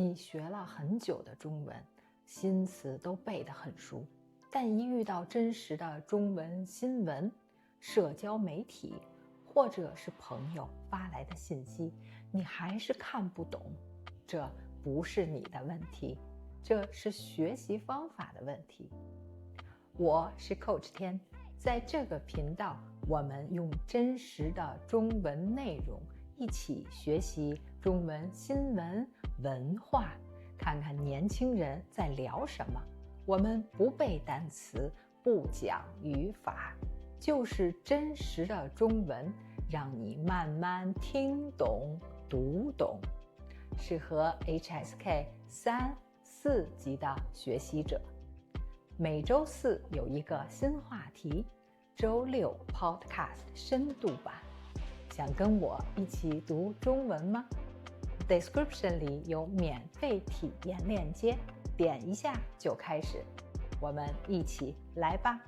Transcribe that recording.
你学了很久的中文，新词都背得很熟，但一遇到真实的中文新闻、社交媒体，或者是朋友发来的信息，你还是看不懂。这不是你的问题，这是学习方法的问题。我是 Coach 天，在这个频道，我们用真实的中文内容一起学习中文新闻文化，看看年轻人在聊什么。我们不背单词，不讲语法，就是真实的中文，让你慢慢听懂读懂，适合 HSK 3、4级的学习者。每周四有一个新话题，周六 Podcast 深度版。想跟我一起读中文吗？ Description 里有免费体验链接，点一下就开始，我们一起来吧。